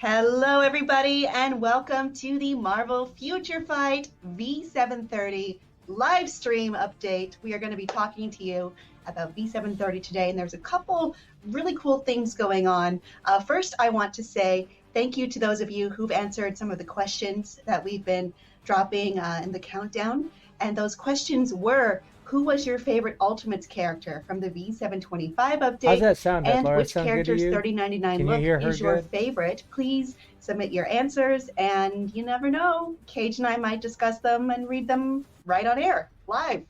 Hello, everybody, and welcome to the Marvel Future Fight V730 live stream update. We are going to be talking to you about V730 today, and there's a couple really cool things going on. First, I want to say thank you to those of you who've answered some of the questions that we've been dropping in the countdown. And those questions were, who was your favorite Ultimates character from the V725 update? How's that sound, and Laura? which Sound character's good to you? 3099 Can you look hear her is your good? favorite? Please submit your answers, and you never know, Cage and I might discuss them and read them right on air, live.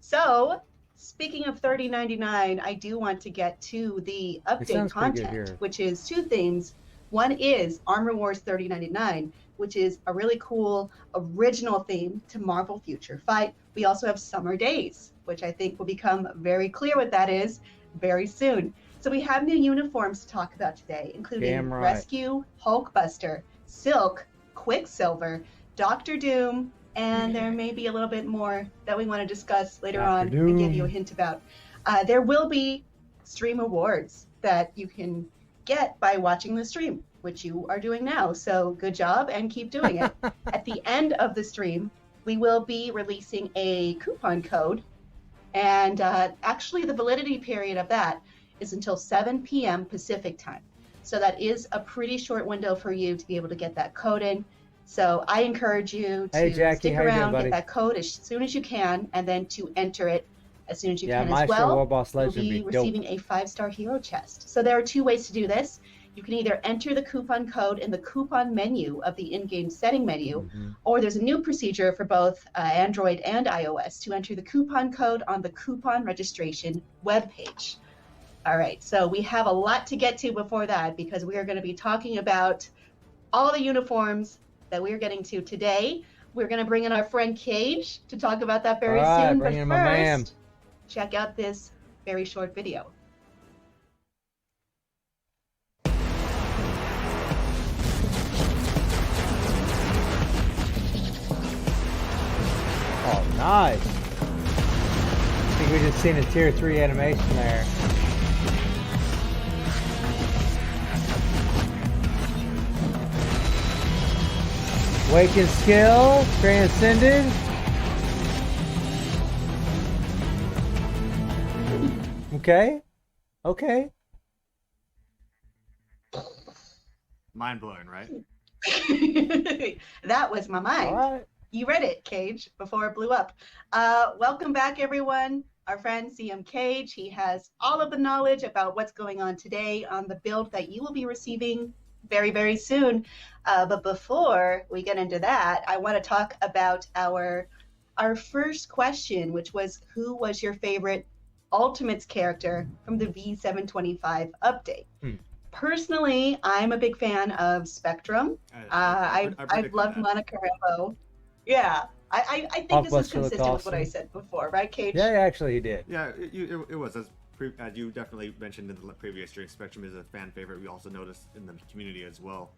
So, speaking of 3099, I do want to get to the update content, which is two themes. One is Armor Wars 3099, which is a really cool original theme to Marvel Future Fight. We also have Summer Days, which I think will become very clear what that is very soon. So we have new uniforms to talk about today, including Rescue, Hulkbuster, Silk, Quicksilver, Doctor Doom, and there may be a little bit more that we want to discuss later on and give you a hint about. There will be stream awards that you can get by watching the stream, which you are doing now. So good job and keep doing it. At the end of the stream, we will be releasing a coupon code, and actually the validity period of that is until 7 p.m. Pacific time. So that is a pretty short window for you to be able to get that code in. So I encourage you to stick around, get that code as soon as you can, and then to enter it as soon as you can as well. You'll be receiving a 5-star hero chest. So there are two ways to do this. You can either enter the coupon code in the coupon menu of the in-game setting menu, or there's a new procedure for both Android and iOS to enter the coupon code on the coupon registration webpage. All right, so we have a lot to get to before that, because we are going to be talking about all the uniforms that we're getting to today. We're going to bring in our friend Cage to talk about that very soon. But first, check out this very short video. Oh, nice. I think we just seen a tier 3 animation there. Waking skill, transcended. Okay. Okay. Mind blowing, right? That was my mind. All right. You read it, Cage, before it blew up. Welcome back, everyone. Our friend CM Cage, he has all of the knowledge about what's going on today on the build that you will be receiving very, very soon. But before we get into that, I want to talk about our first question, which was, who was your favorite Ultimates character from the V725 update? Personally, I'm a big fan of Spectrum. I've loved Monica Rambeau. Yeah, I think this is consistent with what I said before, right, Cage? Yeah, actually, he did. Yeah, it was. As you definitely mentioned in the previous stream, Spectrum is a fan favorite. We also noticed in the community as well.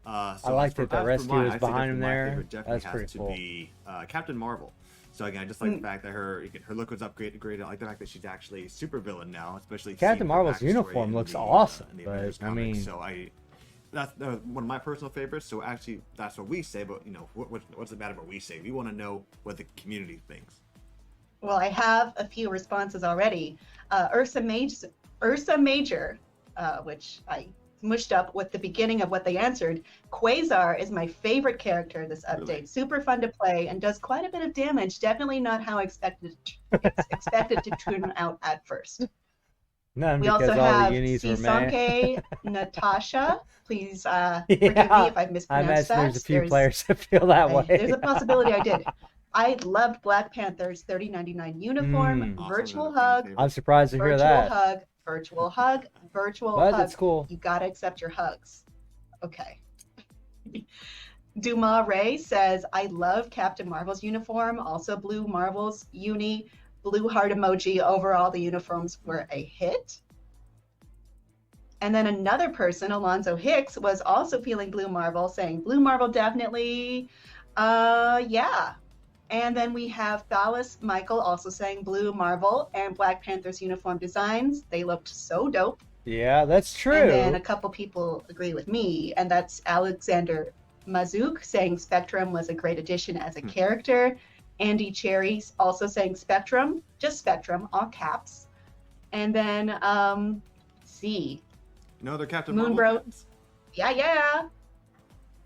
So I like that the Rescue is behind him there. That's pretty cool. To be Captain Marvel. So again, I just like the fact that her look was upgraded. I like the fact that she's actually super villain now, especially Captain Marvel's uniform looks awesome. But I mean, so that's one of my personal favorites. So actually, that's what we say. But you know, what's it matter what we say? We want to know what the community thinks. Well, I have a few responses already. Ursa Major, which I mushed up with the beginning of what they answered. Quasar is my favorite character in this update. Really? Super fun to play and does quite a bit of damage. Definitely not how I expected to turn out at first. None, we also have Sisonke Natasha. Please forgive me if I mispronounced that. There's a few players that feel that way. There's a possibility I did. I loved Black Panther's 3099 uniform. Virtual hug. I'm surprised to hear that. Virtual hug. That's cool. You gotta accept your hugs. Okay. Dumas Ray says, I love Captain Marvel's uniform. Also Blue Marvel's uni. Blue heart emoji. Overall, the uniforms were a hit. And then another person, Alonzo Hicks, was also feeling Blue Marvel, saying Blue Marvel definitely. Yeah. And then we have Thalas Michael also saying Blue Marvel and Black Panther's uniform designs. They looked so dope. Yeah, that's true. And then a couple people agree with me, and that's Alexander Mazouk saying Spectrum was a great addition as a character. Andy Cherry also saying Spectrum, just Spectrum, all caps. And then C. No other Captain Moonbro. Marvel fans? Yeah.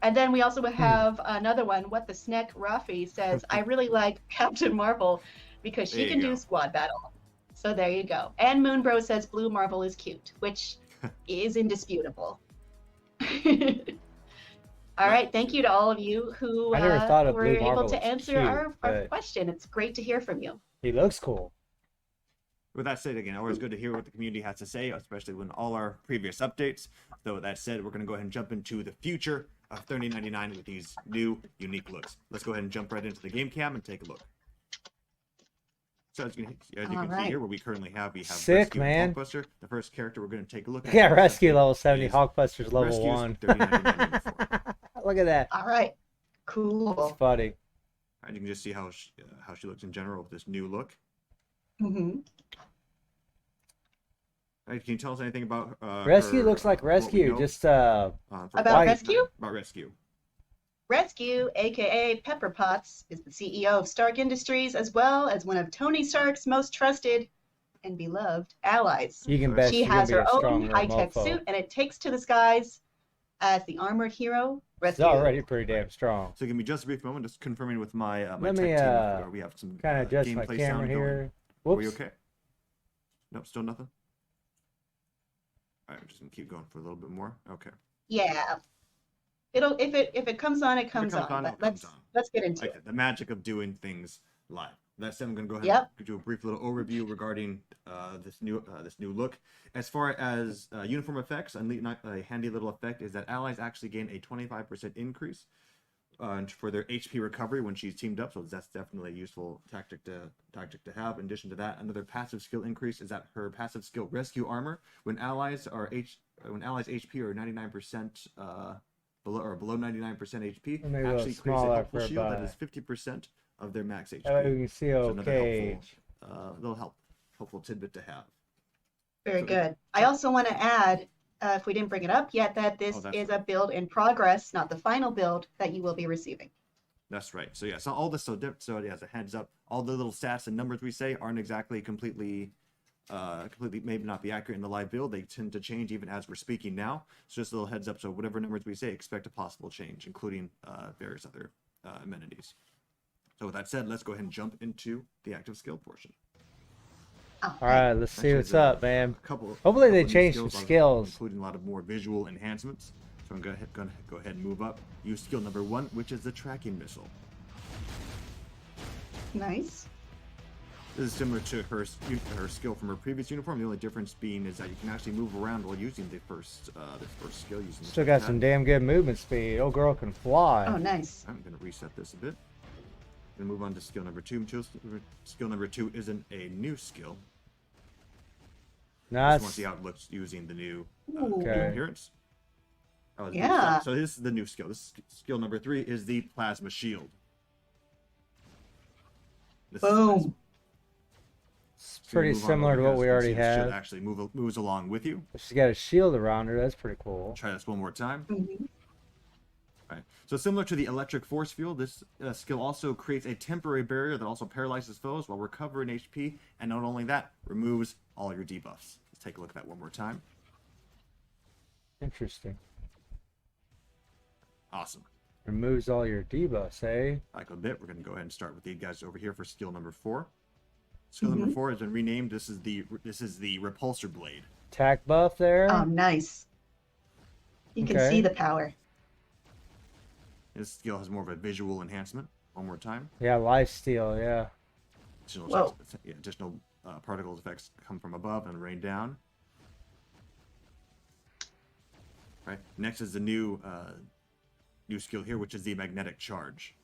And then we also have another one. What the Sneck Ruffy says, I really like Captain Marvel because she can do squad battle. So there you go. And Moonbro says Blue Marvel is cute, which is indisputable. All right. Thank you to all of you who I never thought of were Blue able Marvel to as answer cute, our but question. It's great to hear from you. he looks cool. With that said, again, always good to hear what the community has to say, especially when all our previous updates. So with that said, we're going to go ahead and jump into the future of 3099 with these new, unique looks. Let's go ahead and jump right into the game cam and take a look. So as you can see here, what we currently have, we have Sick, Rescue man. and Hulkbuster. The first character we're going to take a look at. Yeah, Rescue level 70, is Hulkbuster's level Rescue's 1. 3099 uniform. Look at that. All right. Cool. It's funny. And you can just see how she looks in general with this new look. Mm-hmm. Can you tell us anything about Rescue her, looks like Rescue, just About white. Rescue? About Rescue. Rescue, aka Pepper Potts, is the CEO of Stark Industries as well as one of Tony Stark's most trusted and beloved allies. You can bet She she's has gonna her be a own strong high-tech mofo. suit, and it takes to the skies as the armored hero, She's Rescue. already pretty damn strong. So give me just a brief moment, just confirming with my my Let tech me team if we have some kind of adjust my gameplay camera sound here. going. Are Whoops. we okay? Nope, still nothing. All right, we're just gonna keep going for a little bit more. Okay. Yeah. It'll if it comes on, it comes on. But let's get into it. The magic of doing things live. That said, I'm gonna go ahead and do a brief little overview regarding this new look. As far as uniform effects, a handy little effect is that allies actually gain a 25% increase for their HP recovery when she's teamed up. So that's definitely a useful tactic to have. In addition to that, another passive skill increase is that her passive skill Rescue Armor, when allies HP are 99% below 99% HP, actually creates a helpful shield that is 50% of their max HP. Oh, you can see okay. Helpful tidbit to have. Very good. I also want to add, if we didn't bring it up yet, that this is a build in progress, not the final build that you will be receiving. That's right. So yeah, so all this, so as a heads up, all the little stats and numbers we say aren't exactly completely maybe not be accurate in the live build. They tend to change even as we're speaking now. So just a little heads up. So whatever numbers we say, expect a possible change, including various other amenities. So with that said, let's go ahead and jump into the active skill portion. All right, let's see what's up, man. Hopefully they change some skills, including a lot of more visual enhancements. So I'm gonna go ahead and move up. Use skill number 1, which is the tracking missile. Nice. This is similar to her skill from her previous uniform. The only difference being is that you can actually move around while using the first skill. Still got some damn good movement speed. Old girl can fly. Oh, nice. I'm gonna reset this a bit. And move on to skill number 2. Skill number 2 isn't a new skill. Nice. Just want to see how it looks using the new appearance. Yeah. So this is the new skill. This skill number 3 is the plasma shield. Boom. It's pretty similar to what we already had. Shield actually moves along with you. She's got a shield around her. That's pretty cool. Try this one more time. Mm-hmm. Right. So similar to the electric force field, this skill also creates a temporary barrier that also paralyzes foes while recovering HP, and not only that, removes all your debuffs. Let's take a look at that one more time. Interesting. Awesome. Removes all your debuffs, eh? Like a bit, we're going to go ahead and start with these guys over here for skill number 4. Skill number 4 has been renamed. This is the repulsor blade. Attack buff there. Oh, nice. You can see the power. This skill has more of a visual enhancement. One more time. Yeah, lifesteal, yeah. Additional particle effects come from above and rain down. Right. Next is the new skill here, which is the magnetic charge.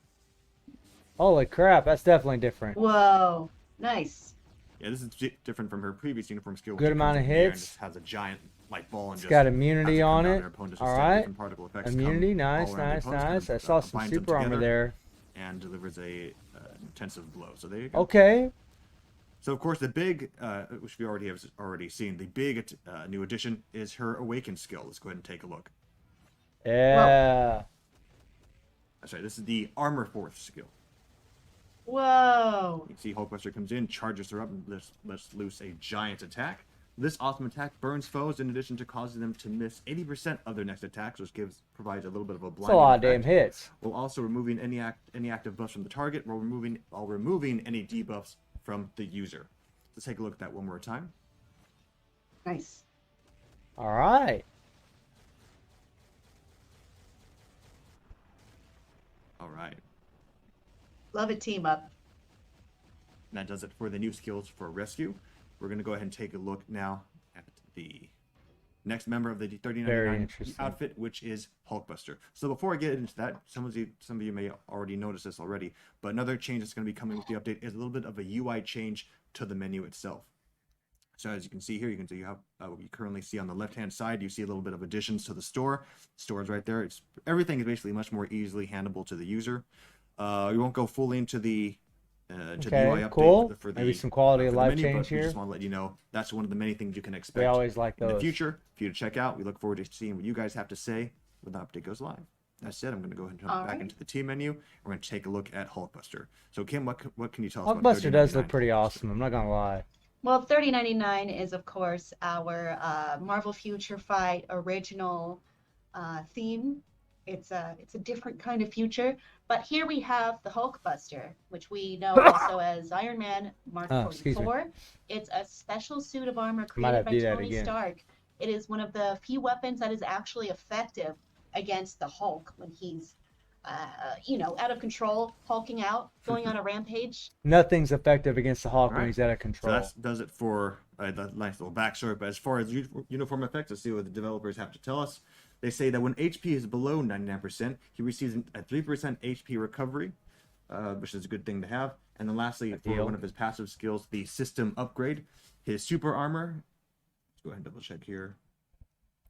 Holy crap, that's definitely different. Whoa, nice. Yeah, this is different from her previous uniform skill. Good amount of hits. Has a giant light ball and it's got immunity on it. All right. Immunity, nice. I saw some super armor there. And delivers a intensive blow. So there you go. Okay. So of course the big, which we already seen, the big new addition is her Awaken skill. Let's go ahead and take a look. Yeah. That's right. This is the Armor Force skill. Whoa. You can see Hulkbuster comes in, charges her up, and lets loose a giant attack. This awesome attack burns foes in addition to causing them to miss 80% of their next attacks, which provides a little bit of a blinding That's a lot of effect, damn hits. while also removing any active buffs from the target, while removing any debuffs from the user. Let's take a look at that one more time. Nice. All right. All right. Love a team up. And that does it for the new skills for Rescue. We're going to go ahead and take a look now at the next member of the 3099 outfit, which is Hulkbuster. So before I get into that, some of you may already notice this already, but another change that's going to be coming with the update is a little bit of a UI change to the menu itself. So as you can see here, you can see how what you currently see on the left-hand side. You see a little bit of additions to the store. The store is right there. Everything is basically much more easily handleable to the user. We won't go fully into the to the UI update cool. for the, maybe some quality of life menu, change here. We here. just want to let you know that's one of the many things you can expect. We always like those in the future for you to check out. We look forward to seeing what you guys have to say when the update goes live. That said, I'm going to go ahead and jump back into the team menu. We're going to take a look at Hulkbuster. So Kim, what can you tell us about Hulkbuster does look pretty awesome. I'm not going to lie. Well, 3099 is, of course, our Marvel Future Fight original theme. It's a different kind of future, but here we have the Hulkbuster, which we know also as Iron Man Mark 44. It's a special suit of armor created by Tony Stark. It is one of the few weapons that is actually effective against the Hulk when he's, out of control, hulking out, going on a rampage. Nothing's effective against the Hulk when he's out of control. So that does it for the nice little backstory. But as far as uniform effects, let's see what the developers have to tell us. They say that when HP is below 99%, he receives a 3% HP recovery, which is a good thing to have. And then lastly, for one of his passive skills, the system upgrade, his super armor. Let's go ahead and double check here.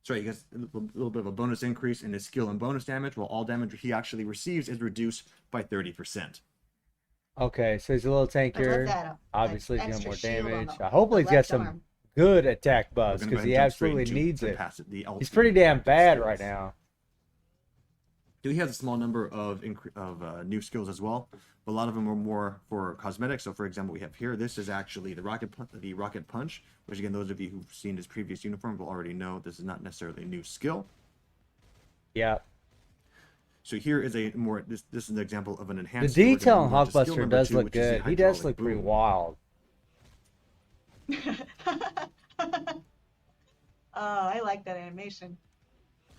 Sorry, he gets a little bit of a bonus increase in his skill and bonus damage, while all damage he actually receives is reduced by 30%. Okay, so he's a little tankier. Obviously, he's doing more damage. Hopefully, he's got some good attack buffs because he absolutely needs it. He's pretty damn bad right now. He has a small number of new skills as well, but a lot of them are more for cosmetics. So, for example, we have here, this is actually the Rocket Punch, which again, those of you who've seen his previous uniform will already know this is not necessarily a new skill. Yeah. So here is this is an example of an enhanced. The detail on Hulkbuster does look good. He does look pretty wild. I like that animation.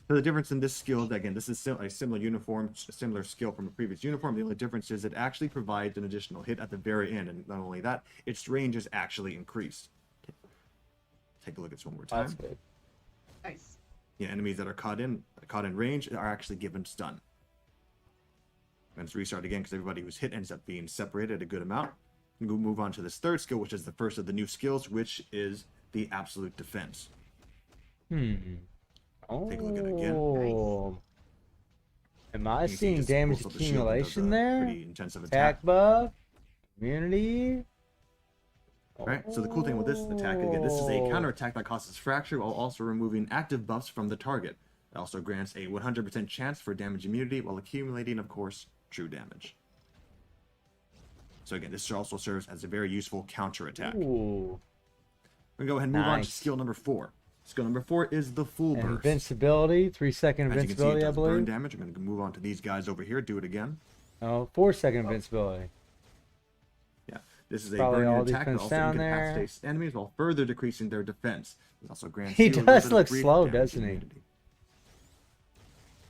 So the difference in this skill, again, this is a similar skill from a previous uniform. The only difference is it actually provides an additional hit at the very end, and not only that, its range is actually increased. Take a look at this one more time. That's good. Nice. Yeah, enemies that are caught in range are actually given stun. Let's restart again because everybody who's hit ends up being separated a good amount. We'll move on to this third skill, which is the first of the new skills, which is the absolute defense. Take a look at it again. Nice. Am I seeing damage accumulation there? Pretty intensive attack buff, immunity. Right. So the cool thing with this attack, again, this is a counterattack that causes fracture while also removing active buffs from the target. It also grants a 100% chance for damage immunity while accumulating, of course, true damage. So again, this also serves as a very useful counterattack. We're gonna go ahead and move on to skill number 4. Skill number 4 is the full burst. Invincibility, 3-second invincibility, I believe. Burn damage. I'm gonna move on to these guys over here. Do it again. Oh, 4-second invincibility. Yeah, this is a burning attack that also incapacitates enemies while further decreasing their defense. It also grants. He does look slow, doesn't he?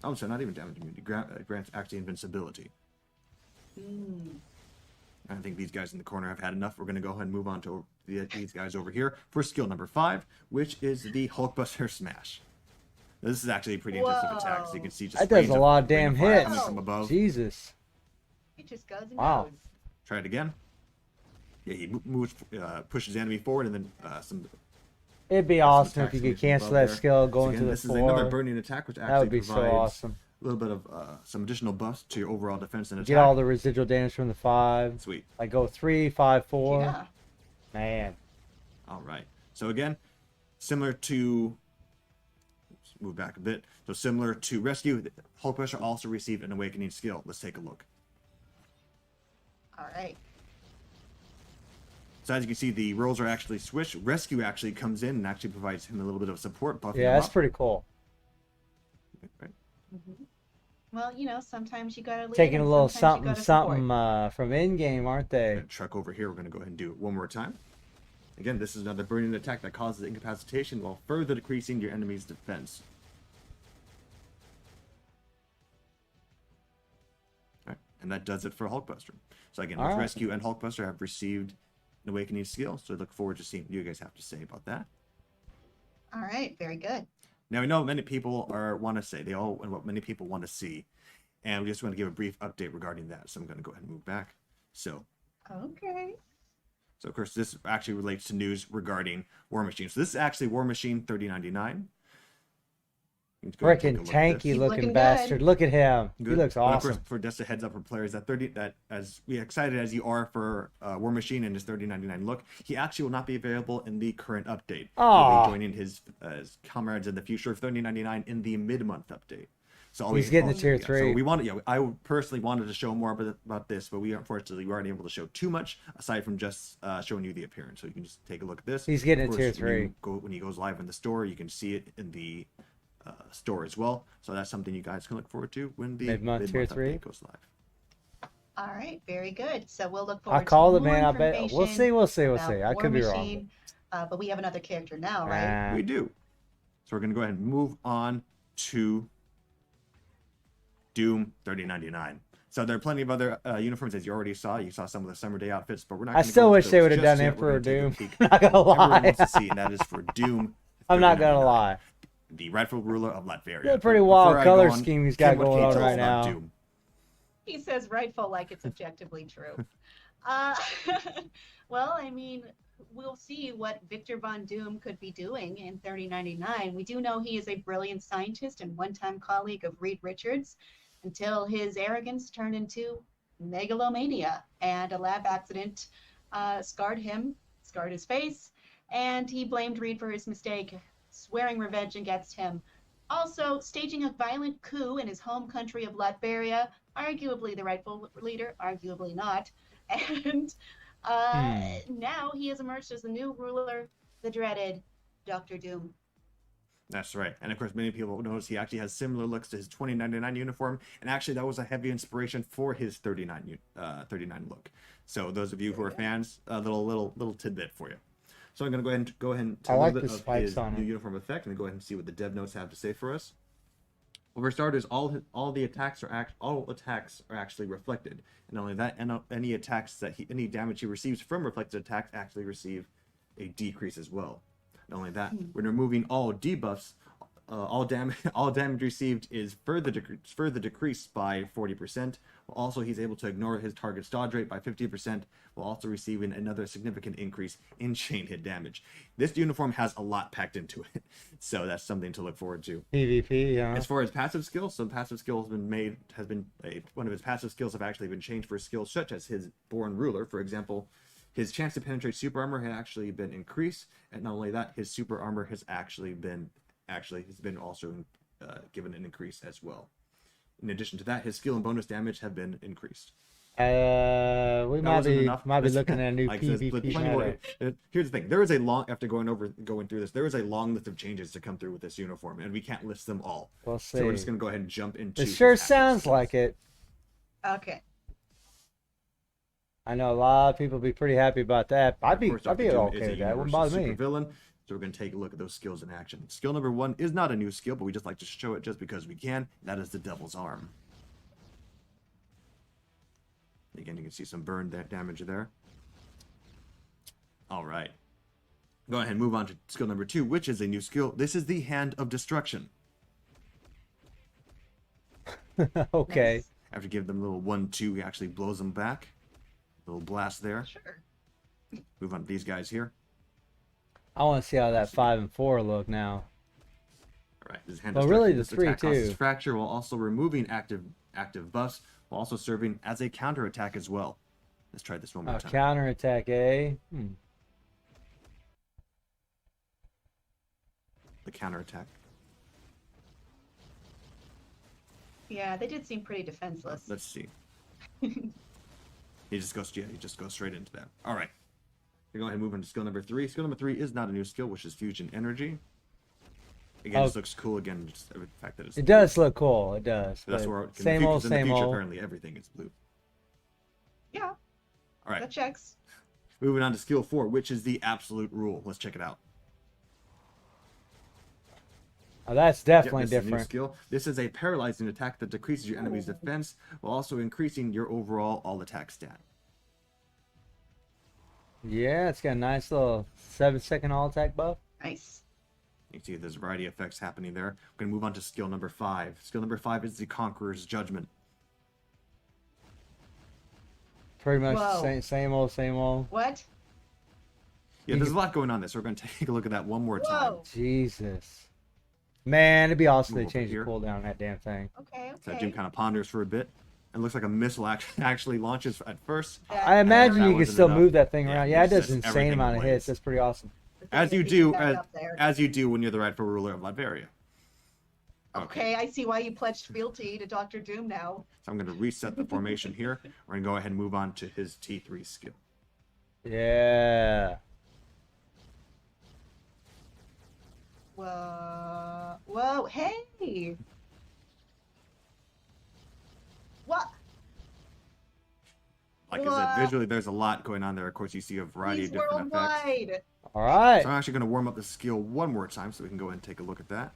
Oh, so not even damage immunity. Grants actually invincibility. I think these guys in the corner have had enough. We're going to go ahead and move on to these guys over here for skill number 5, which is the Hulkbuster Smash. Now, this is actually a pretty intensive attack, so you can see just that does a lot of damn hits. From above. Jesus. It just goes and goes. Try it again. Yeah, he moves, pushes the enemy forward, and then some. It'd be awesome if you could cancel that skill going to the This 4. is another burning attack, which actually that would be provides so awesome. A little bit of some additional buffs to your overall defense and attack. Get all the residual damage from the 5. Sweet. Like go 3, 5, 4. Yeah. Man. All right. So again, similar to, let's move back a bit. So similar to Rescue, Hulkbuster also received an awakening skill. Let's take a look. All right. So as you can see, the roles are actually switched. Rescue actually comes in and actually provides him a little bit of support, buffing him that's up. pretty cool. Right. Mm-hmm. Well, you know, sometimes you gotta lead taking a little something from in-game, aren't they? Truck over here. We're going to go ahead and do it one more time. Again, this is another burning attack that causes incapacitation while further decreasing your enemy's defense. All right. And that does it for Hulkbuster. So again, both Rescue and Hulkbuster have received an awakening skill, so I look forward to seeing what you guys have to say about that. All right, very good. Now we know many people want to say what many people want to see, and we just want to give a brief update regarding that. So I'm going to go ahead and move back. So okay. So of course this actually relates to news regarding War Machine. So this is actually War Machine 3099. Freaking tanky looking bastard. Good. Look at him. Good. He looks awesome. Of course, for just a heads up for players, that as excited as you are for War Machine and his 3099 look, he actually will not be available in the current update. He'll be joining his comrades in the future of 3099 in the mid-month update. So he's getting the tier 3. So we wanted, I personally wanted to show more about this, but we unfortunately weren't able to show too much aside from just showing you the appearance. So you can just take a look at this. He's getting a tier 3. When he goes live in the store, you can see it in the store as well. So that's something you guys can look forward to when the mid-month tier 3 goes live. All right, very good. So we'll look forward. I called it, man. I bet we'll see. I could be wrong. But we have another character now, right? We do. So we're gonna go ahead and move on to Doom 3099. So there are plenty of other uniforms, as you already saw. You saw some of the summer day outfits, but we're not. I still wish they would have done Emperor Doom. Not gonna lie. Everyone wants to see, and that is for Doom. I'm not gonna lie. The rightful ruler of Latveria. Yeah, pretty wild color scheme he's got going on right now. Doom? He says rightful like it's objectively true. Well, I mean, we'll see what Victor Von Doom could be doing in 3099. We do know he is a brilliant scientist and one-time colleague of Reed Richards until his arrogance turned into megalomania and a lab accident scarred his face, and he blamed Reed for his mistake, swearing revenge against him. Also, staging a violent coup in his home country of Latveria, arguably the rightful leader, arguably not. And now he has emerged as the new ruler, the dreaded Dr. Doom. That's right. And of course, many people notice he actually has similar looks to his 2099 uniform. And actually, that was a heavy inspiration for his 39 look. So those of you who are fans, a little tidbit for you. So I'm going to go ahead and tell you a little bit of his new uniform effect, and go ahead and see what the dev notes have to say for us. Well, for starters, all attacks are actually reflected, and not only that, any damage he receives from reflected attacks actually receive a decrease as well. Not only that, when removing all debuffs, all damage received is further decreased by 40%. Also, he's able to ignore his target's dodge rate by 50%, while also receiving another significant increase in chain hit damage. This uniform has a lot packed into it, so that's something to look forward to. PvP, yeah. As far as passive skills, some passive skill one of his passive skills have actually been changed for skills such as his Born Ruler. For example, his chance to penetrate super armor had actually been increased, and not only that, his super armor has been also given an increase as well. In addition to that, his skill and bonus damage have been increased. We might be looking at a new PvP. Here's the thing: there is a long after going through this. There is a long list of changes to come through with this uniform, and we can't list them all. We'll see. So we're just gonna go ahead and jump into. It sure sounds like it. Okay. I know a lot of people be pretty happy about that. I'd be okay with that. Wouldn't bother me. Villain. So we're going to take a look at those skills in action. Skill number 1 is not a new skill, but we just like to show it just because we can. That is the Devil's Arm. Again, you can see some burn damage there. All right. Go ahead and move on to skill number 2, which is a new skill. This is the Hand of Destruction. Okay. Nice. After giving them a little 1-2, he actually blows them back. A little blast there. Sure. Move on to these guys here. I want to see how that 5 and 4 look now. All right. This hand really, the 3 too. Fracture while also removing active buffs, while also serving as a counterattack as well. Let's try this one more time. Counterattack, eh? the counterattack. Yeah, they did seem pretty defenseless. Let's see. He just goes straight into that. All right. We're going to go ahead and move on to skill number 3. Skill number 3 is not a new skill, which is Fusion Energy. Again, this looks cool. Again, just the fact that it does look cool. It does. That's where same old. Apparently, everything is blue. Yeah. All right. That checks. Moving on to skill 4, which is the absolute rule. Let's check it out. Oh, that's definitely this is a different. new skill. This is a paralyzing attack that decreases your enemy's defense while also increasing your overall all attack stat. Yeah, it's got a nice little 7-second all attack buff. Nice. You can see there's a variety of effects happening there. We're going to move on to skill number 5. Skill number 5 is the Conqueror's Judgment. Pretty much same old. What? Yeah, there's a lot going on there, so we're going to take a look at that one more time. Jesus. Man, it'd be awesome to change the cooldown on that damn thing. Okay. So that Jim kind of ponders for a bit. And looks like a missile actually launches at first. I imagine you can still move that thing around. Yeah, it does an insane amount of hits. That's pretty awesome. As you do when you're the rightful ruler of Latveria. Okay, I see why you pledged fealty to Dr. Doom now. So I'm going to reset the formation here. We're going to go ahead and move on to his T3 skill. Yeah. Whoa, hey! What? Like I said, visually there's a lot going on there. Of course, you see a variety of different effects. All right. So I'm actually going to warm up the skill one more time so we can go ahead and take a look at that.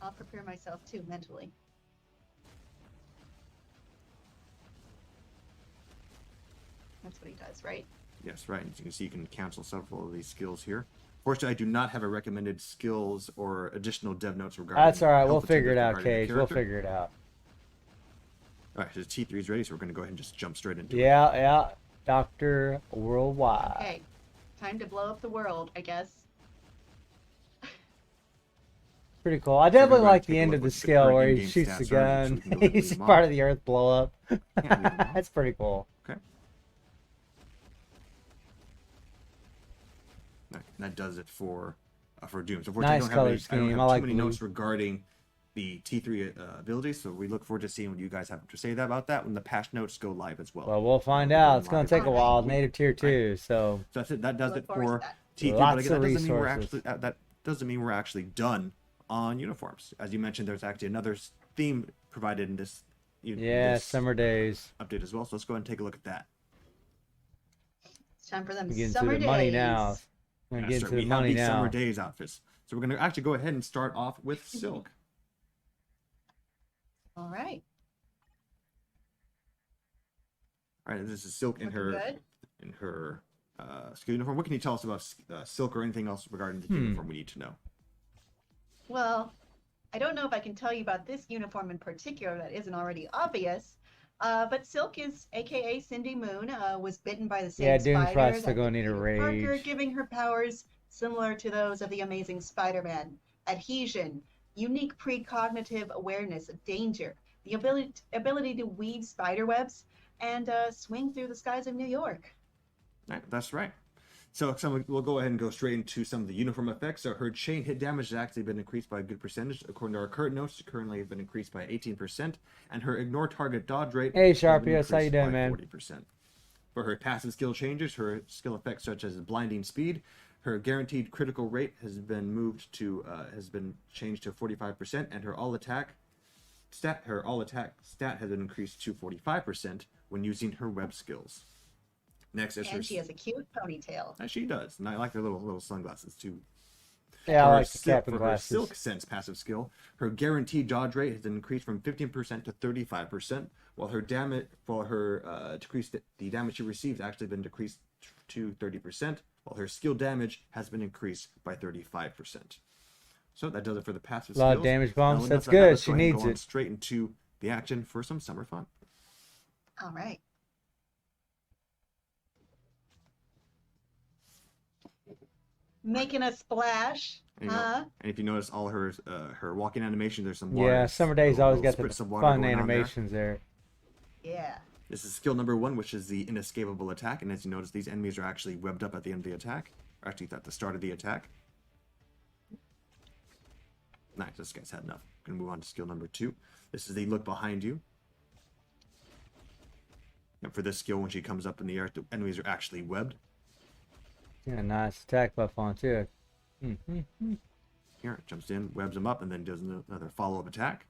I'll prepare myself too, mentally. That's what he does, right? Yes, right. As you can see, you can cancel several of these skills here. Fortunately, I do not have a recommended skills or additional dev notes regarding. That's all right. We'll figure it out, Cage. We'll figure it out. All right, so T3 is ready, so we're going to go ahead and just jump straight into it. Yeah. Dr. Worldwide. Okay. Time to blow up the world, I guess. Pretty cool. I definitely like the end of the skill where he shoots the gun. He's part of the Earth blow up. That's pretty cool. Okay. And that does it for Doom. So nice color scheme. I like too many notes regarding the T3 abilities, so we look forward to seeing what you guys have to say about that when the patch notes go live as well. Well, we'll find out. It's going to take a while. Native tier 2, so that's it. That does it for T3. Lots but again, of resources. that doesn't mean we're actually done on uniforms. As you mentioned, there's actually another theme provided in this. This summer days update as well. So let's go ahead and take a look at that. It's time for them summer days. Money now. We're going to get into the money now. Summer days outfits. So we're going to actually go ahead and start off with Silk. All right. All right, this is Silk in her skill uniform. What can you tell us about Silk or anything else regarding the uniform we need to know? Well, I don't know if I can tell you about this uniform in particular that isn't already obvious, but Silk is, aka Cindy Moon, was bitten by the same Doom's spider probably still going to need a rage. Parker, giving her powers similar to those of the Amazing Spider-Man. Adhesion, unique precognitive awareness of danger, the ability to weave spider webs, and swing through the skies of New York. Right, that's right. So we'll go ahead and go straight into some of the uniform effects. So her chain hit damage has actually been increased by a good percentage. According to our current notes, it's currently been increased by 18%, and her ignore target dodge rate. Hey, Sharpius, how you doing, man? 40%. For her passive skill changes, her skill effects such as blinding speed, her guaranteed critical rate has been changed to 45%, and her all attack stat has been increased to 45% when using her web skills. Next is she has a cute ponytail. She does, and I like her little sunglasses too. Yeah, I like the cap and for glasses. her Silk Sense passive skill, her guaranteed dodge rate has been increased from 15% to 35%, while her damage the damage she receives actually been decreased to 30%, while her skill damage has been increased by 35%. So that does it for the passive skills. A lot of damage bombs. That's good. She needs it. Straight into the action for some summer fun. All right. Making a splash, And if you notice all her walking animation, there's some water. Yeah, summer days always got the fun animations there. Yeah. This is skill number 1, which is the inescapable attack. And as you notice, these enemies are actually webbed up at the end of the attack, or actually at the start of the attack. Nice, this guy's had enough. Gonna move on to skill number 2. This is the look behind you. And for this skill, when she comes up in the air, the enemies are actually webbed. Yeah, nice attack buff on too. Here, it jumps in, webs them up, and then does another follow-up attack.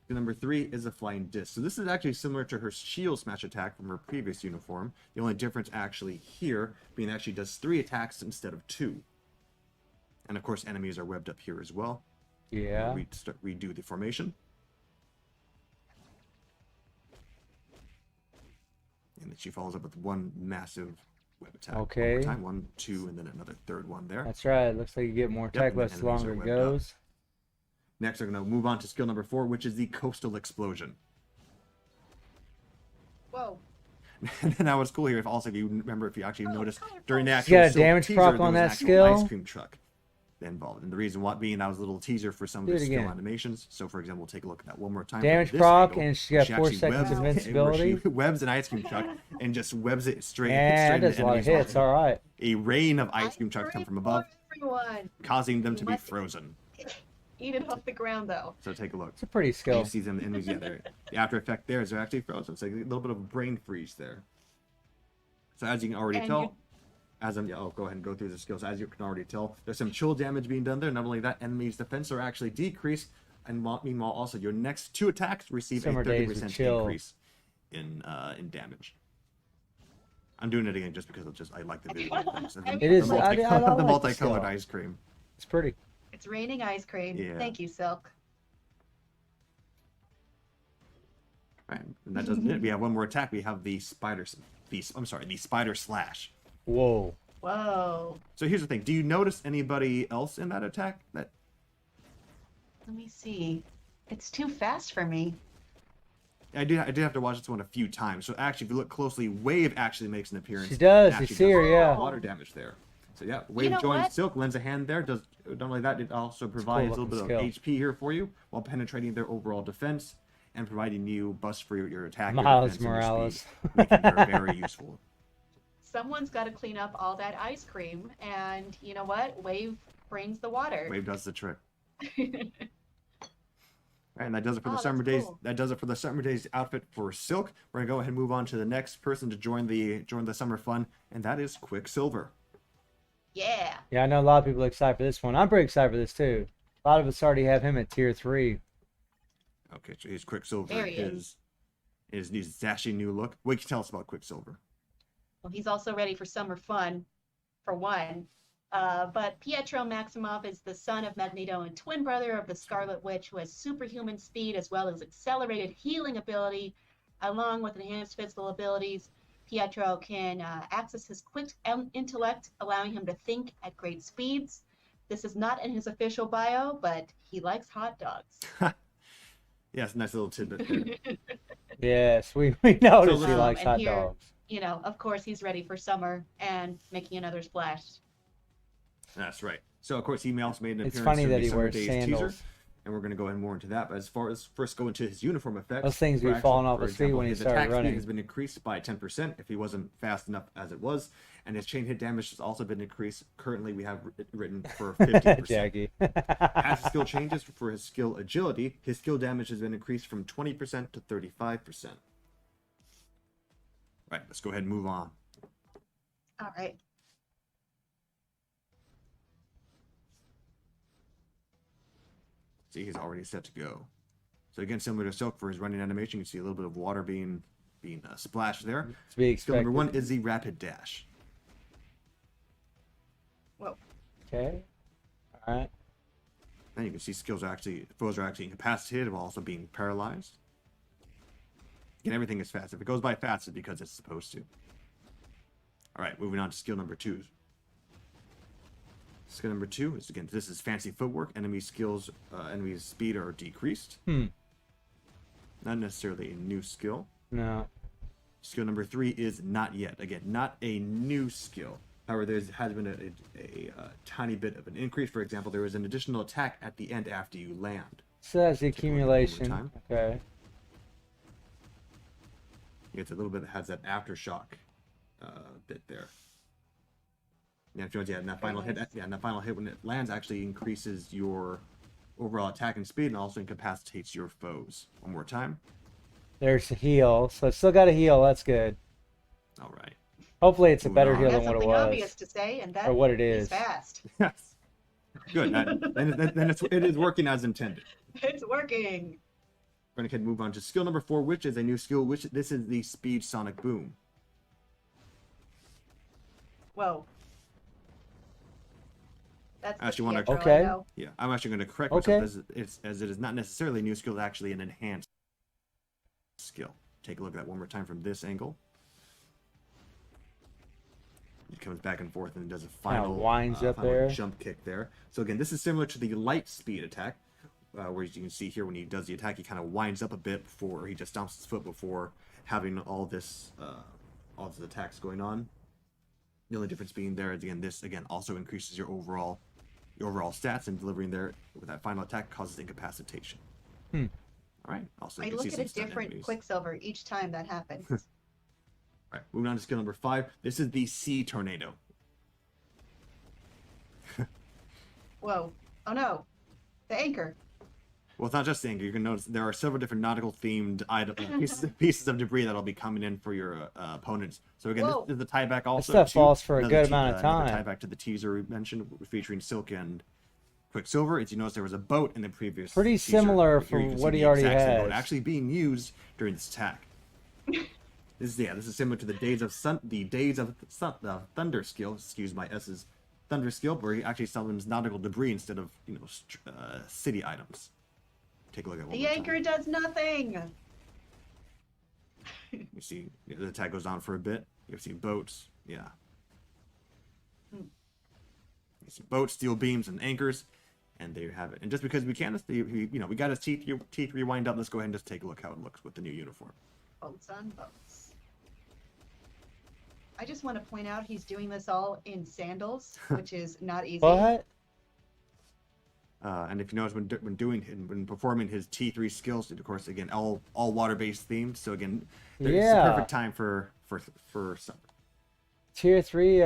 Skill number 3 is a flying disc. So this is actually similar to her shield smash attack from her previous uniform. The only difference actually here being that she does 3 attacks instead of 2. And of course, enemies are webbed up here as well. Yeah. Redo the formation. And then she follows up with one massive web attack. Okay. One more time, 1, 2, and then another third one there. That's right. Looks like you get more attack buffs the longer it goes. Next, we're going to move on to skill number 4, which is the coastal explosion. Whoa. And now what's cool here, if you remember, if you actually noticed during the actual you got a damage proc on that skill? Ice cream truck involved. And the reason why being that was a little teaser for some of the skill animations. So for example, we'll take a look at that one more time. Damage proc, and she got 4 seconds of invincibility. She webs an ice cream truck and just webs it straight. And does a lot of hits, alright. A rain of ice cream trucks come from above, causing them to be frozen. Eat it off the ground though. So take a look. It's a pretty skill. You see them enemies, the after effect there is they're actually frozen. It's like a little bit of brain freeze there. So as you can already tell, I'll go ahead and go through the skills. As you can already tell, there's some chill damage being done there. Not only that, enemies' defense are actually decreased, and meanwhile, also your next 2 attacks receive a 30% increase in damage. I'm doing it again just because I like the visual. It is. I love the multicolored ice cream. It's pretty. It's raining ice cream. Yeah. Thank you, Silk. Right, and that doesn't it. We have one more attack. We have the spider slash. Whoa. Whoa. So here's the thing. Do you notice anybody else in that attack? Let me see. It's too fast for me. I did have to watch this one a few times. So actually, if you look closely, Wave actually makes an appearance. She does. You see her, yeah. Water damage there. So yeah, Wave joins Silk, lends a hand there. Does not only that, it also provides a little bit of HP here for you while penetrating their overall defense and providing you buffs for your attack. Miles Morales, making her very useful. Someone's got to clean up all that ice cream, and you know what? Wave brings the water. Wave does the trick. And that does it for the summer days. Cool. That does it for the summer days outfit for Silk. We're gonna go ahead and move on to the next person to join the summer fun, and that is Quicksilver. Yeah. Yeah, I know a lot of people are excited for this one. I'm pretty excited for this too. A lot of us already have him at tier 3. Okay, so he's Quicksilver. His dashing new look. What can you tell us about Quicksilver? Well, he's also ready for summer fun, for one. But Pietro Maximoff is the son of Magneto and twin brother of the Scarlet Witch, who has superhuman speed as well as accelerated healing ability, along with enhanced physical abilities. Pietro can access his quick intellect, allowing him to think at great speeds. This is not in his official bio, but he likes hot dogs. Yes, nice little tidbit there. Yes, we noticed he likes hot dogs. You know, of course, he's ready for summer and making another splash. That's right. So, of course, he also made an appearance. It's funny in that the he Summer wears Days sandals. Teaser, and we're going to go ahead more into that. But as far as first go into his uniform effects, those things be falling off his feet when he started running. His attack speed has been increased by 10% if he wasn't fast enough as it was, and his chain hit damage has also been increased. Currently, we have it written for 50%. Jackie. As his skill changes for his skill agility, his skill damage has been increased from 20% to 35%. Right, let's go ahead and move on. All right. See, he's already set to go. So again, similar to Silk for his running animation, you can see a little bit of water being splashed there. Skill number 1 is the rapid dash. Whoa. Okay. All right. And you can see foes are actually incapacitated while also being paralyzed. Again, everything is fast. If it goes by fast, it's because it's supposed to. All right, moving on to skill number 2. Skill number 2 is, again, this is fancy footwork. Enemy speed are decreased. Not necessarily a new skill. No. Skill number 3 is not yet. Again, not a new skill. However, there has been a tiny bit of an increase. For example, there is an additional attack at the end after you land. So that's the accumulation. Okay. It's a little bit that has that aftershock bit there. Yeah, and that final hit, when it lands, actually increases your overall attack and speed, and also incapacitates your foes. One more time. There's a heal, so it's still got a heal. That's good. All right. Hopefully, it's a better on. heal than That's what it something was, obvious to say, and that or what it is. is fast. Yes. Good. Then it is working as intended. It's working. We're going to move on to skill number 4, which is a new skill. Which this is the Speed Sonic Boom. Whoa. That's actually want to. Okay. Yeah, I'm actually going to correct myself as it is not necessarily a new skill, it's actually an enhanced skill. Take a look at that one more time from this angle. It comes back and forth and does a final winds up there. Jump kick there. So again, this is similar to the light speed attack, where you can see here when he does the attack, he kind of winds up a bit before he just stomps his foot before having all these attacks going on. The only difference being there is again, this again also increases your overall stats, and delivering there with that final attack causes incapacitation. All right. Also, I look at a different Quicksilver each time that happens. All right, moving on to skill number 5. This is the Sea Tornado. Whoa. Oh no. The anchor. Well, it's not just the anchor. You can notice there are several different nautical themed pieces of debris that'll be coming in for your opponents. So again, this is the tieback also. This stuff falls for a good amount of time. Tieback to the teaser we mentioned featuring Silk and Quicksilver. As you notice, there was a boat in the previous pretty teaser. for what he already has. Actually being used during this attack. This is similar to the Days of Thunder skill. Excuse my S's. Thunder skill, where he actually summons nautical debris instead of city items. Take a look at one. The anchor does nothing. You see, the attack goes on for a bit. You see boats, yeah. You see boats, steel beams, and anchors, and there you have it. And just because we can't, we got his teeth rewind up. Let's go ahead and just take a look how it looks with the new uniform. Boats on boats. I just want to point out he's doing this all in sandals, which is not easy. What? And if you notice when performing his T3 skills, of course, again, all water-based themed. So again, it's the perfect time for summer. Tier 3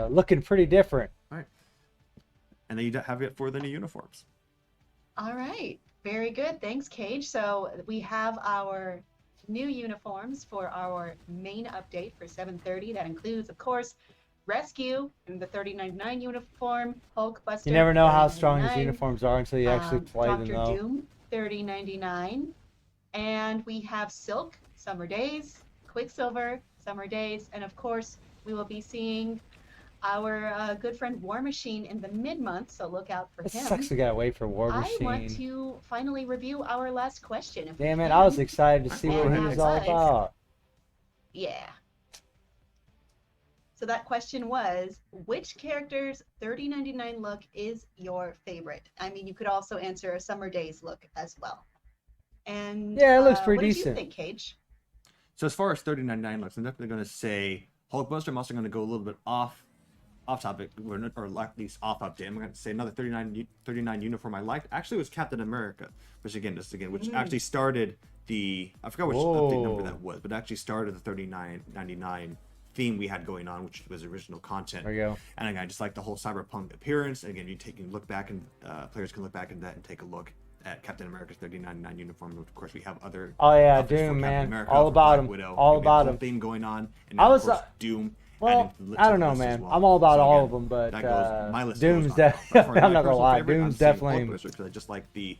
looking pretty different. All right. And then you have it for the new uniforms. All right. Very good. Thanks, Cage. So we have our new uniforms for our main update for 730. That includes, of course, Rescue in the 3099 uniform, Hulkbuster. You never know how strong his uniforms are until you actually play them, though. Dr. Doom 3099, and we have Silk Summer Days, Quicksilver Summer Days, and of course we will be seeing our good friend War Machine in the mid-month, so look out for him. It sucks to gotta wait for War Machine. I want to finally review our last question. Damn it, I was excited to see what he was all about. Yeah. So that question was, which character's 3099 look is your favorite? I mean, you could also answer a Summer Days look as well. And yeah, it looks pretty decent. What do you think, Cage? So as far as 3099 looks, I'm definitely going to say Hulkbuster. I'm also going to go a little bit off topic, or at least off update. I'm going to say another 39 uniform I liked. Actually, it was Captain America, which actually started the, I forgot which update number that was, but actually started the 3999 theme we had going on, which was original content. There you go. And again, I just like the whole cyberpunk appearance. And again, you can look back and players can look back at that and take a look at Captain America's 3099 uniform. Of course, we have other. Oh yeah, Doom, man, America, all about him. Widow. All about him. Theme going on. And now, of course, Doom. Well, I don't know, man. Well. I'm all about all of them, but Doom's definitely. I'm not gonna lie, Doom's definitely. I just like the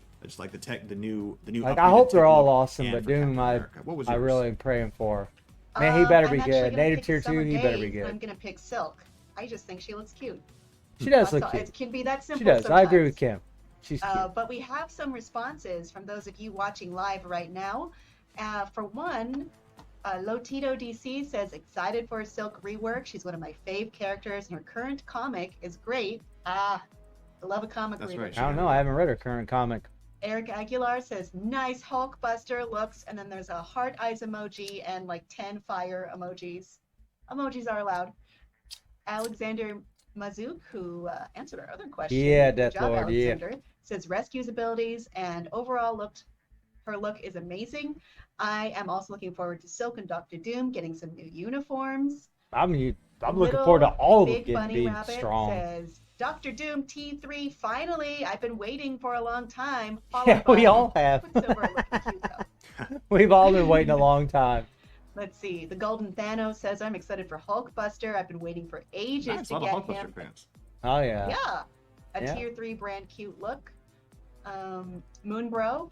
new. Like I hope they're all awesome, but Doom, I really am praying for. Man, he better be good. Native Tier 2, he better be good. I'm gonna pick Silk. I just think she looks cute. She does look cute. It can be that simple. She does. Sometimes. I agree with Kim. She's cute. But we have some responses from those of you watching live right now. For one, Lotito DC says, excited for a Silk rework. She's one of my fave characters, and her current comic is great. I love a comic rework. Right. I don't know. I haven't read her current comic. Eric Aguilar says, nice Hulkbuster looks, and then there's a heart eyes emoji and like 10 fire emojis. Emojis are allowed. Alexander Mazouk, who answered our other question. Yeah, Deathlord, says Rescue's abilities and overall her look is amazing. I am also looking forward to Silk and Dr. Doom getting some new uniforms. I'm looking forward to all of them Big Bunny being Rabbit strong. Says Dr. Doom T3, finally. I've been waiting for a long time. Yeah, we all have. We've all been waiting a long time. Let's see. The Golden Thanos says, I'm excited for Hulkbuster. I've been waiting for ages to get him. Fans. Oh, yeah. Yeah. A tier 3 brand cute look. Moonbro,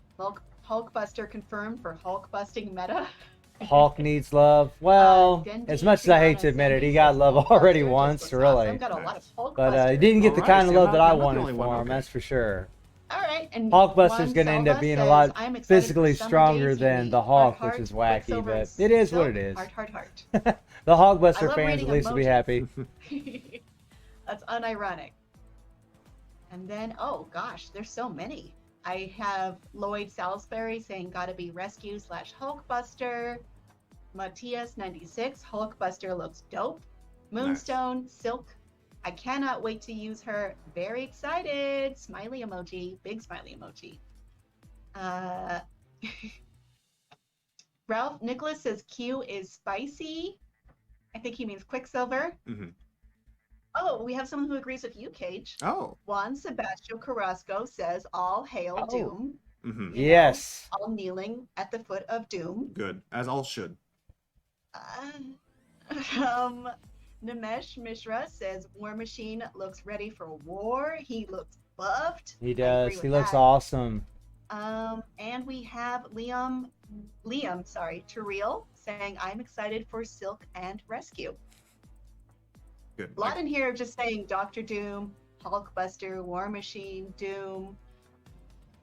Hulkbuster confirmed for Hulk busting meta. Hulk needs love. Well, as much as I hate to admit it, he got love already once, really. But he didn't get the kind of love that I wanted for him, that's for sure. All right, and Hulkbuster's going to end up being a lot physically stronger than the Hulk, which is wacky, but it is what it is. Heart. The Hulkbuster fans at least will be happy. That's unironic. And then, oh gosh, there's so many. I have Lloyd Salisbury saying gotta be rescue / Hulkbuster. Matthias 96, Hulkbuster looks dope. Moonstone, nice. Silk, I cannot wait to use her. Very excited. Smiley emoji, big smiley emoji. Ralph Nicholas says Q is spicy. I think he means Quicksilver. Mm-hmm. Oh, we have someone who agrees with you, Cage. Oh. Juan Sebastian Carrasco says, all hail Doom. Mm-hmm. Yes. All kneeling at the foot of Doom. Good, as all should. Nimesh Mishra says, War Machine looks ready for war. He looks buffed. He does. He looks awesome. And we have Liam, Terrell saying, I'm excited for Silk and Rescue. Good. A lot in here just saying Dr. Doom, Hulkbuster, War Machine, Doom.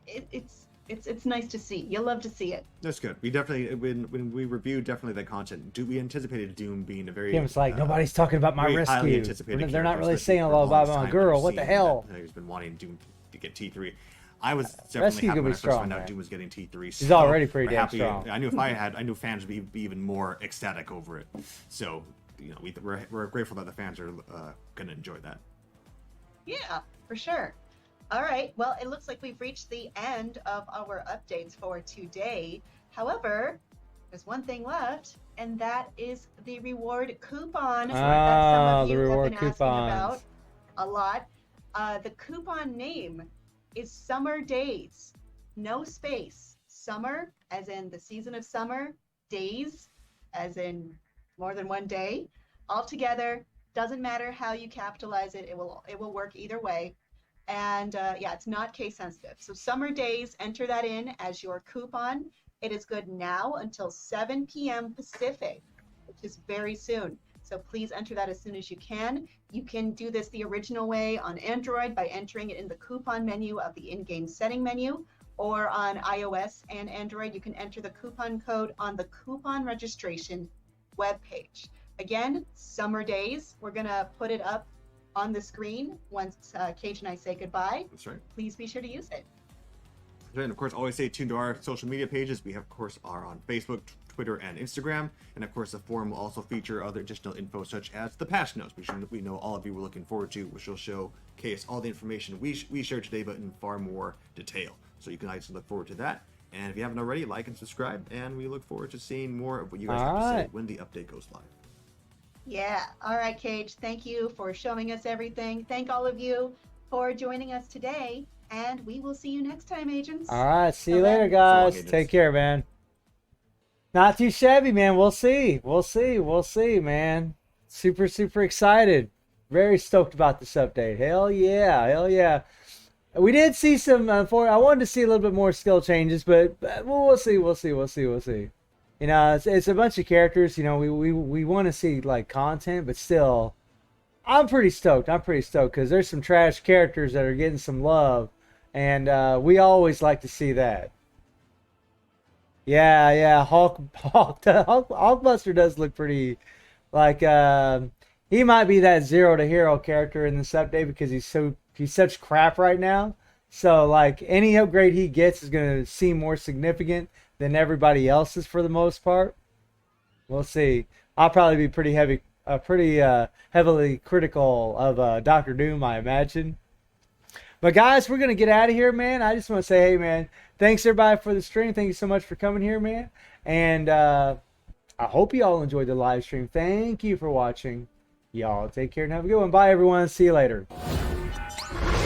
It's nice to see. You'll love to see it. That's good. We definitely, when we reviewed definitely the content, we anticipated Doom being a very... Tim's like, nobody's talking about my rescue. They're not really saying a lot about my girl. What the hell? He's been wanting Doom to get T3. I was definitely happy when I first found out Doom was getting T3. So he's already pretty damn strong. I knew if I knew fans would be even more ecstatic over it. So, you know, we're grateful that the fans are gonna enjoy that. Yeah, for sure. All right. Well, it looks like we've reached the end of our updates for today. However, there's one thing left, and that is the reward coupon that some of you have been asking about a lot. The coupon name is Summer Days. No space. Summer, as in the season of summer. Days, as in more than one day. All together. Doesn't matter how you capitalize it. It will work either way. And yeah, it's not case sensitive. So Summer Days, enter that in as your coupon. It is good now until 7 p.m. Pacific, which is very soon. So please enter that as soon as you can. You can do this the original way on Android by entering it in the coupon menu of the in-game setting menu, or on iOS and Android, you can enter the coupon code on the coupon registration webpage. Again, Summer Days, we're gonna put it up on the screen once Cage and I say goodbye. That's right. Please be sure to use it. And of course, always stay tuned to our social media pages. We, of course, are on Facebook, Twitter, and Instagram. And of course, the forum will also feature other additional info such as the patch notes, which we know all of you were looking forward to, which will showcase all the information we shared today, but in far more detail. So you can actually look forward to that. And if you haven't already, like and subscribe. And we look forward to seeing more of what you guys have to say when the update goes live. Yeah. All right, Cage. Thank you for showing us everything. Thank all of you for joining us today. And we will see you next time, agents. All right. See you later, guys. Take care, man. Not too shabby, man. We'll see. We'll see, man. Super, super excited. Very stoked about this update. Hell yeah. Hell yeah. We did see some, I wanted to see a little bit more skill changes, but we'll see. You know, it's a bunch of characters. You know, we want to see like content, but still, I'm pretty stoked. Because there's some trash characters that are getting some love, and we always like to see that. Yeah. Hulkbuster does look pretty, like he might be that zero to hero character in this update because he's such crap right now. So like any upgrade he gets is gonna seem more significant than everybody else's for the most part. We'll see. I'll probably be pretty heavily critical of Dr. Doom, I imagine. But guys, we're gonna get out of here, man. I just want to say, hey, man, thanks everybody for the stream. Thank you so much for coming here, man. And I hope you all enjoyed the live stream. Thank you for watching. Y'all take care and have a good one. Bye, everyone. See you later. Bye.